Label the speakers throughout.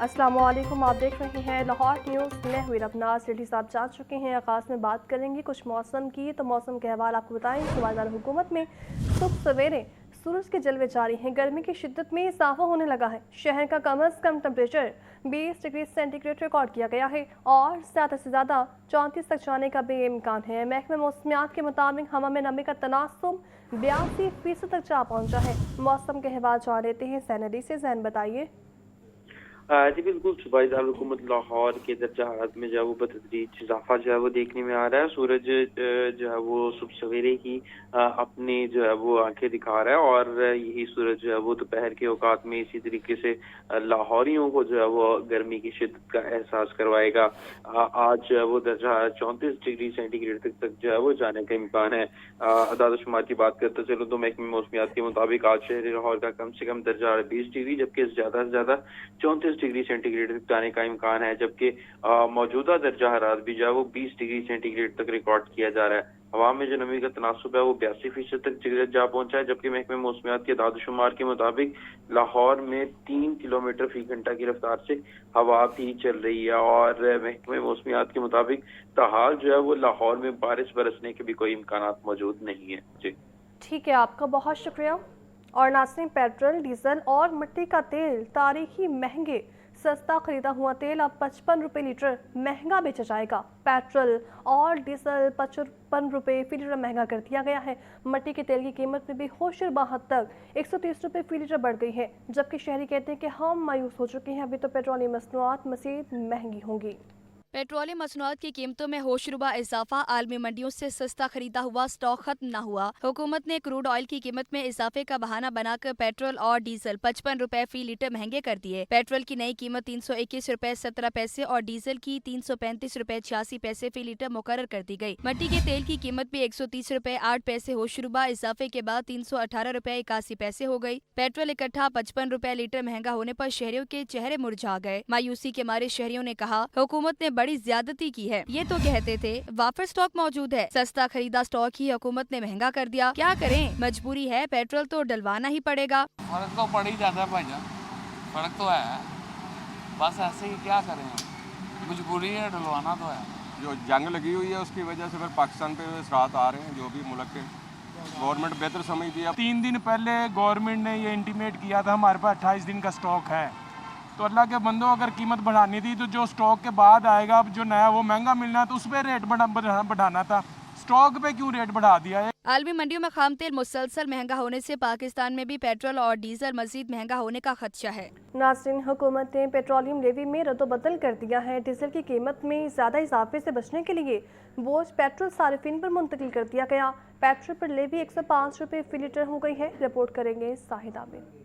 Speaker 1: अस्सलाम वालेकुम, आप देख रहे हैं लाहौर न्यूज़। मैं हुई रबनाज। रेडी साहब जा चुके हैं। आगाज़ में बात करेंगे कुछ मौसम की। तो मौसम के हवाले आपको बताएं, सूबादार हुकूमत में सुबह सवेरे सूरज के जलवे जारी हैं। गर्मी की शिद्दत में इजाफा होने लगा है। शहर का कम अज़ कम टेम्परेचर 20 डिग्री सेंटीग्रेड रिकॉर्ड किया गया है और ज़्यादा से ज़्यादा 34 तक जाने का भी इम्कान है। महकमे मौसमियात के मुताबिक हवा में नमी का तनासुब 82% तक जा पहुँचा है। मौसम के हवाले जान लेते हैं ज़ैन अली से। ज़ैन बताइए।
Speaker 2: जी बिल्कुल, सूबाई दारुल-हुकूमत लाहौर के दर्जा हरारत में जो है वो बतदरीज इजाफा जो है वो देखने में आ रहा है। सूरज जो है वो सुबह सवेरे ही अपनी जो है वो आंखें दिखा रहा है और यही सूरज जो है वो दोपहर के औकात में इसी तरीके से लाहौरियों को जो है वो गर्मी की शिद्दत का एहसास करवाएगा। आज जो है वो दर्जा 34 डिग्री सेंटीग्रेड तक जो है वो जाने का इम्कान है। अदाद शुमार की बात करते चलो तो महकमे मौसमियात के मुताबिक आज शहर लाहौर का कम से कम दर्जा 20 डिग्री जबकि ज़्यादा से ज़्यादा 34 डिग्री सेंटीग्रेड तक जाने का इम्कान है, जबकि मौजूदा दर्जा हरारत भी जो है वो 20 डिग्री सेंटीग्रेड तक रिकॉर्ड किया जा रहा है। हवा में जो नमी का तनासुब है वो 82% तक जा पहुंचा है, जबकि महकमे मौसमियात के अदाद शुमार के मुताबिक लाहौर में 3 किलोमीटर फी घंटा की रफ्तार से हवा भी चल रही है और महकमे मौसमियात के मुताबिक ताहाल जो है वो लाहौर में बारिश बरसने के भी कोई इम्कान मौजूद नहीं है। जी
Speaker 1: ठीक है, आपका बहुत शुक्रिया। और नाज़रीन, पेट्रोल, डीजल और मिट्टी का तेल तारीखी महंगे। सस्ता खरीदा हुआ तेल अब 55 रुपये लीटर महंगा बेचा जाएगा। पेट्रोल और डीजल 55 रुपये फी लीटर महंगा कर दिया गया है। मिट्टी के तेल की कीमत में भी होशरुबा हद तक 130 रुपये फी लीटर बढ़ गई है, जबकि शहरी कहते हैं कि हम मायूस हो चुके हैं, अभी तो पेट्रोलियम मसनूआत मज़ीद महंगी होंगी।
Speaker 3: पेट्रोलियम मसनूआत की कीमतों में होशरुबा इजाफा। आलमी मंडियों से सस्ता खरीदा हुआ स्टॉक खत्म न हुआ। हुकूमत ने क्रूड ऑयल की कीमत में इजाफे का बहाना बनाकर पेट्रोल और डीजल 55 रुपए फी लीटर महंगे कर दिए। पेट्रोल की नई कीमत 321 रुपए 17 पैसे और डीजल की 335 रुपए 86 पैसे फी लीटर मुकर्रर कर दी गई। मिट्टी के तेल की कीमत भी 130 रुपए 8 पैसे होशरुबा इजाफे के बाद 318 रुपए 81 पैसे हो गई। पेट्रोल इकट्ठा 55 रुपए लीटर महंगा होने पर शहरियों के चेहरे मुरझा गए। मायूसी के मारे शहरियों ने कहा, हुकूमत ने बड़ी ज्यादती की है। ये तो कहते थे वापस स्टॉक मौजूद है, सस्ता खरीदा स्टॉक ही हुकूमत ने महंगा कर दिया। क्या करें, मजबूरी है, पेट्रोल तो डलवाना ही पड़ेगा।
Speaker 4: फर्क तो पड़ ही जाता है भाईजान, फर्क तो है, बस ऐसे ही क्या करें, मजबूरी है, डलवाना तो है।
Speaker 5: जो जंग लगी हुई है उसकी वजह से फिर पाकिस्तान पे असरात आ रहे हैं, जो भी मुल्क के गवर्नमेंट बेहतर समझती है।
Speaker 6: 3 दिन पहले गवर्नमेंट ने ये इंटीमेट किया था हमारे पास 28 दिन का स्टॉक है, तो अल्लाह के बंदों अगर कीमत बढ़ानी थी तो जो स्टॉक के बाद आएगा अब जो नया वो महंगा मिलना है तो उस पर रेट बढ़ाना था, स्टॉक पे क्यों रेट बढ़ा दिया है।
Speaker 3: आलमी मंडियों में खाम तेल मुसलसल महंगा होने से पाकिस्तान में भी पेट्रोल और डीजल मजीद महंगा होने का खदशा है।
Speaker 1: नाज़रीन, हुकूमत ने पेट्रोलियम लेवी में रद्दोबदल कर दिया है। डीजल की कीमत में ज़्यादा इजाफे से बचने के लिए बोझ पेट्रोल सारिफिन पर मुंतकिल कर दिया गया। पेट्रोल पर लेवी 105 रुपये फी लीटर हो गई है। रिपोर्ट करेंगे साहिद आबिद।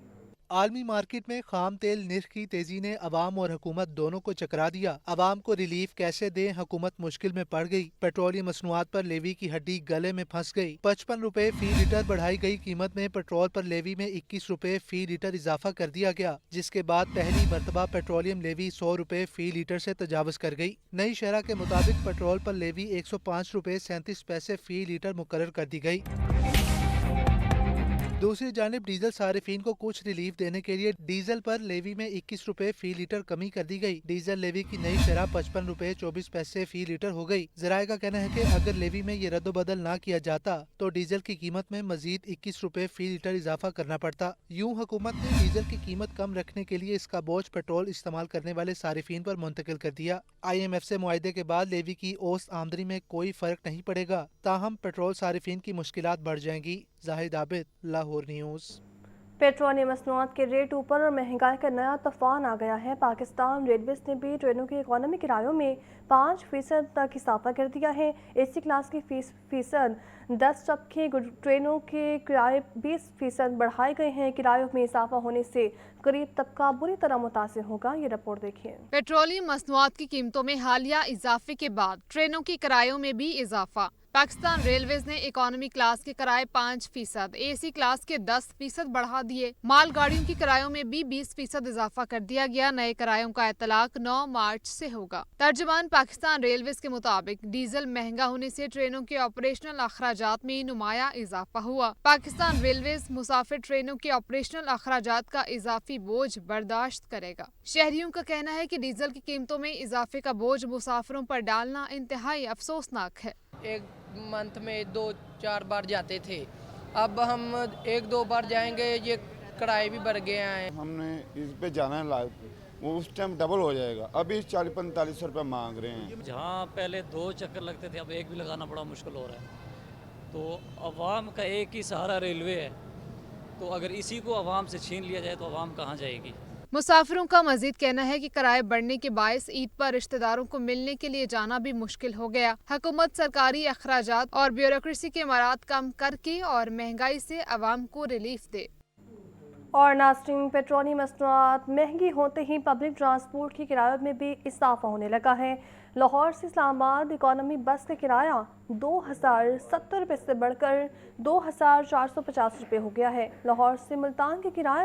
Speaker 7: आलमी मार्केट में खाम तेल निर्ख की तेजी ने अवाम और हुकूमत दोनों को चकरा दिया। अवाम को रिलीफ कैसे दें, हुकूमत मुश्किल में पड़ गई। पेट्रोलियम मसनूआत पर लेवी की हड्डी गले में फंस गई। 55 रुपए फी लीटर बढ़ाई गई कीमत में पेट्रोल पर लेवी में 21 रुपए फी लीटर इजाफा कर दिया गया, जिसके बाद पहली मरतबा पेट्रोलियम लेवी 100 रुपए फी लीटर से तजावज कर गई। नई शरह के मुताबिक पेट्रोल पर लेवी 105 रुपए 37 पैसे फी लीटर मुकर्रर कर दी गई। दूसरी जानिब डीजल सारिफीन को कुछ रिलीफ देने के लिए डीजल पर लेवी में 21 रुपए फी लीटर कमी कर दी गई। डीजल लेवी की नई शरह 55 रुपए 24 पैसे फी लीटर हो गई। जराये का कहना है कि अगर लेवी में ये रद्दोबदल ना किया जाता तो डीजल की कीमत में मजीद 21 रुपए फी लीटर इजाफा करना पड़ता। यूं हुकूमत ने डीजल की कीमत कम रखने के लिए इसका बोझ पेट्रोल इस्तेमाल करने वाले सारिफीन पर मुंतकिल कर दिया। IMF से मुआहदे के बाद लेवी की औसत आमदनी में कोई फर्क नहीं पड़ेगा, ताहम पेट्रोल सारिफीन की मुश्किलात बढ़ जाएंगी। जाहिद आबिद, लाहौर न्यूज़।
Speaker 1: पेट्रोलियम मसनूआत के रेट ऊपर और महंगाई का नया तूफान आ गया है। पाकिस्तान रेलवेज ने भी ट्रेनों के इकोनॉमी किरायों में 5% तक इजाफा कर दिया है। AC क्लास की 20% 10, जबकि ट्रेनों के किराए 20% बढ़ाए गए हैं। किरायों में इजाफा होने से गरीब तबका बुरी तरह मुतासिर होगा। ये रिपोर्ट देखिए।
Speaker 8: पेट्रोलियम मसनूआत की कीमतों में हालिया इजाफे के बाद ट्रेनों की किरायों में भी इजाफा। पाकिस्तान रेलवेज ने इकोनॉमी क्लास के किराए 5%, एसी क्लास के 10% बढ़ा दिए। माल गाड़ियों की किरायों में भी 20% इजाफा कर दिया गया। नए किरायों का इतलाक 9 मार्च से होगा। तर्जुमान पाकिस्तान रेलवेज के मुताबिक डीजल महंगा होने से ट्रेनों के ऑपरेशनल अखराजात में नुमाया इजाफा हुआ। पाकिस्तान रेलवेज मुसाफिर ट्रेनों के ऑपरेशनल अखराजात का इजाफी बोझ बर्दाश्त करेगा। शहरियों का कहना है कि डीजल की कीमतों में इजाफे का बोझ मुसाफिरों पर डालना इंतहाई अफसोसनाक है।
Speaker 9: एक मंथ में 2-4 बार जाते थे, अब हम 1-2 बार जाएंगे, ये किराए भी बढ़ गए हैं।
Speaker 10: हमने इस पे जाना है, वो उस टाइम डबल हो जाएगा, अभी 40-45 रुपये मांग रहे हैं।
Speaker 11: जहाँ पहले 2 चक्कर लगते थे अब एक भी लगाना बड़ा मुश्किल हो रहा है। तो अवाम का एक ही सहारा रेलवे है, तो अगर इसी को अवाम से छीन लिया जाए तो अवाम कहाँ जाएगी।
Speaker 8: मुसाफिरों का मजीद कहना है कि किराए बढ़ने के बायस ईद पर रिश्तेदारों को मिलने के लिए जाना भी मुश्किल हो गया। हुकूमत सरकारी अखराजात और ब्यूरोक्रेसी के मराद कम करके और महंगाई से अवाम को रिलीफ दे।
Speaker 1: और नाज़रीन, पेट्रोलियम मसनूआत महंगी होते ही पब्लिक ट्रांसपोर्ट की किरायों में भी इजाफा होने लगा है। लाहौर से इस्लामाबाद इकोनॉमी बस का किराया 2070 रुपये से बढ़कर 2450 रुपये हो गया है। लाहौर से मुल्तान का किराया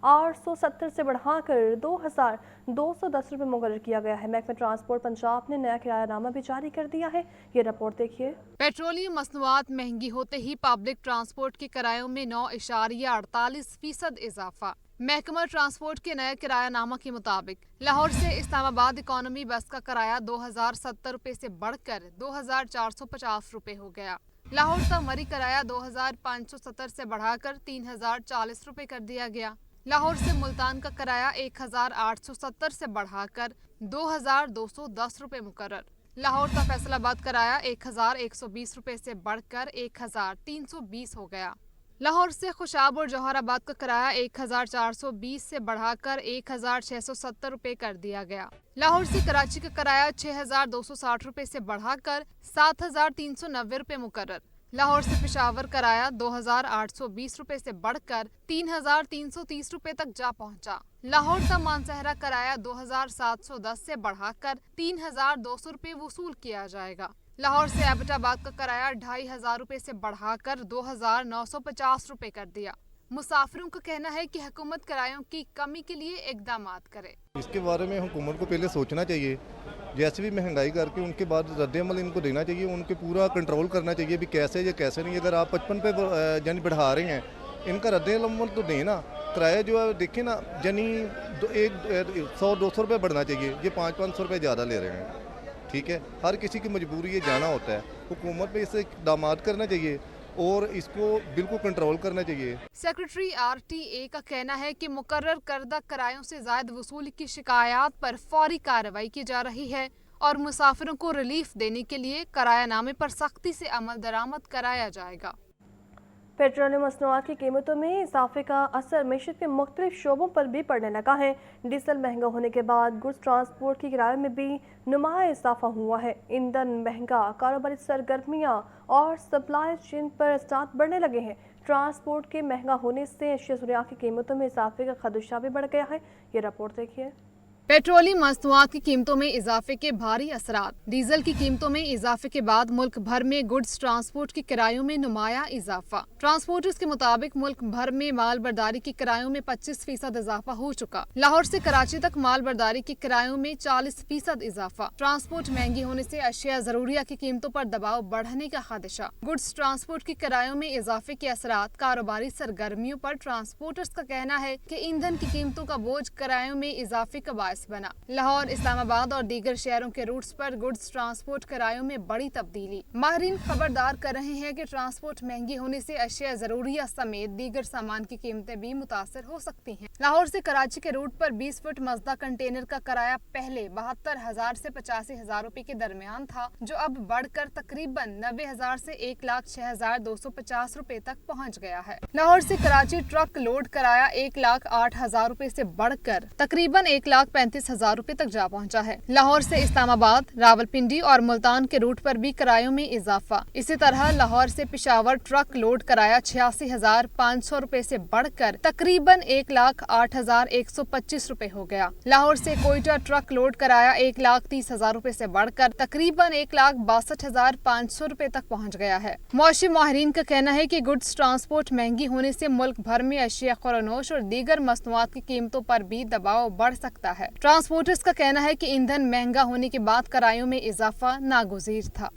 Speaker 1: 1870 से बढ़ाकर 2210 रुपये मुकर्रर किया गया है। महकमा ट्रांसपोर्ट पंजाब ने नया किरायानामा भी जारी कर दिया है। ये रिपोर्ट देखिए।
Speaker 8: पेट्रोलियम मसनूआत महंगी होते ही पब्लिक ट्रांसपोर्ट के किरायों में 9.48% इजाफा। महकमा ट्रांसपोर्ट के नए किरायानामा के मुताबिक लाहौर से इस्लामाबाद इकोनॉमी बस का किराया 2070 रुपये से बढ़कर 2450 रुपये हो गया। लाहौर तक मरी किराया 2570 से बढ़ाकर 3040 रुपये कर दिया गया। लाहौर से मुल्तान का किराया 1870 से बढ़ाकर 2210 रुपये मुकर्रर। लाहौर का फैसलाबाद किराया 1120 रुपये से बढ़कर 1320 हो गया। लाहौर से खुशाब और जौहराबाद का किराया 1420 से बढ़ाकर 1670 रुपये कर दिया गया। लाहौर से कराची का किराया 6260 रुपये से बढ़ाकर 7390 रुपये मुकर्रर। लाहौर से पेशावर किराया 2820 रुपये से बढ़कर 3330 रुपये तक जा पहुंचा। लाहौर से मानसहरा किराया 2710 से बढ़ाकर 3200 रुपये वसूल किया जाएगा। लाहौर से एबटाबाद का किराया 2500 रुपये से बढ़ाकर 2950 रुपये कर दिया। मुसाफिरों का कहना है कि हुकूमत किरायों की कमी के लिए इकदाम करे।
Speaker 12: इसके बारे में हुकूमत को पहले सोचना चाहिए, जैसे भी महंगाई करके उनके बाद रद्द-ए-अमल इनको देना चाहिए, उनके पूरा कंट्रोल करना चाहिए भी कैसे ये कैसे नहीं। अगर आप 55 पे यानी बढ़ा रहे हैं, इनका रद्द-ए-अमल तो दें ना। किराया जो है देखें ना, यानी 100-200 रुपये बढ़ना चाहिए, ये 500-500 रुपये ज़्यादा ले रहे हैं। ठीक है, हर किसी की मजबूरी ये जाना होता है। हुकूमत पे इसे इक़दाम करना चाहिए और इसको बिल्कुल कंट्रोल करना चाहिए।
Speaker 8: सेक्रेटरी RTA का कहना है कि मुकर्रर करदा किरायों से ज़ायद वसूली की शिकायत पर फौरी कार्रवाई की जा रही है और मुसाफिरों को रिलीफ देने के लिए किरायानामे पर सख्ती से अमल दरामद कराया जाएगा।
Speaker 1: पेट्रोलियम मसनूआत की कीमतों में इजाफे का असर मईशत के मुख्तलिफ शोबों पर भी पड़ने लगा है। डीजल महंगा होने के बाद गुड्स ट्रांसपोर्ट की किराए में भी नुमाया इजाफा हुआ है। ईंधन महंगा, कारोबारी सरगर्मियाँ और सप्लाई चेन पर स्टार्ट बढ़ने लगे हैं। ट्रांसपोर्ट के महंगा होने से अशिया ज़रूरियात की कीमतों में इजाफे का खदशा भी बढ़ गया है। ये रिपोर्ट देखिए।
Speaker 8: पेट्रोलियम मसनूआत की कीमतों में इजाफे के भारी असरात। डीजल की कीमतों में इजाफे के बाद मुल्क भर में गुड्स ट्रांसपोर्ट की किरायों में नुमाया इजाफा। ट्रांसपोर्टर्स के मुताबिक मुल्क भर में माल बर्दारी की किरायों में 25% इजाफा हो चुका। लाहौर से कराची तक माल बर्दारी की किरायों में 40% इजाफा। ट्रांसपोर्ट महंगी होने से अशिया ज़रूरिया की कीमतों पर दबाव बढ़ने का खदशा। गुड्स ट्रांसपोर्ट की किरायों में इजाफे के असरात कारोबारी सरगर्मियों पर। ट्रांसपोर्टर्स का कहना है कि ईंधन की कीमतों का बोझ किरायों में इजाफे का बना। लाहौर, इस्लामाबाद और दीगर शहरों के रूट्स पर गुड्स ट्रांसपोर्ट किरायों में बड़ी तब्दीली। माहिरीन खबरदार कर रहे हैं कि ट्रांसपोर्ट महंगी होने से अशिया ज़रूरिया समेत दीगर सामान की कीमतें भी मुतासर हो सकती हैं। लाहौर से कराची के रूट पर 20 फुट मजदा कंटेनर का किराया पहले 72,000 से 85,000 रुपए के दरमियान था, जो अब बढ़कर तकरीबन 90,000 से 1,06,250 रुपए तक पहुँच गया है। लाहौर से कराची ट्रक लोड किराया 1,08,000 रुपए से बढ़कर तकरीबन 1,65,000 35,000 रुपए तक जा पहुंचा है। लाहौर से इस्लामाबाद, रावलपिंडी और मुल्तान के रूट पर भी किरायों में इजाफा। इसी तरह लाहौर से पेशावर ट्रक लोड किराया 86,500 रुपए से बढ़कर तकरीबन 1,08,125 रुपए हो गया। लाहौर से कोयटा ट्रक लोड किराया 1,30,000 रुपए से बढ़कर तकरीबन 1,62,500 रुपए तक पहुंच गया है। मौशी माहिरीन का कहना है कि गुड्स ट्रांसपोर्ट महंगी होने से मुल्क भर में अशिया खुरानोश और दीगर मसनूआत की कीमतों पर भी दबाव बढ़ सकता है। ट्रांसपोर्टर्स का कहना है कि ईंधन महंगा होने के बाद किरायों में इजाफा नागुज़ीर था।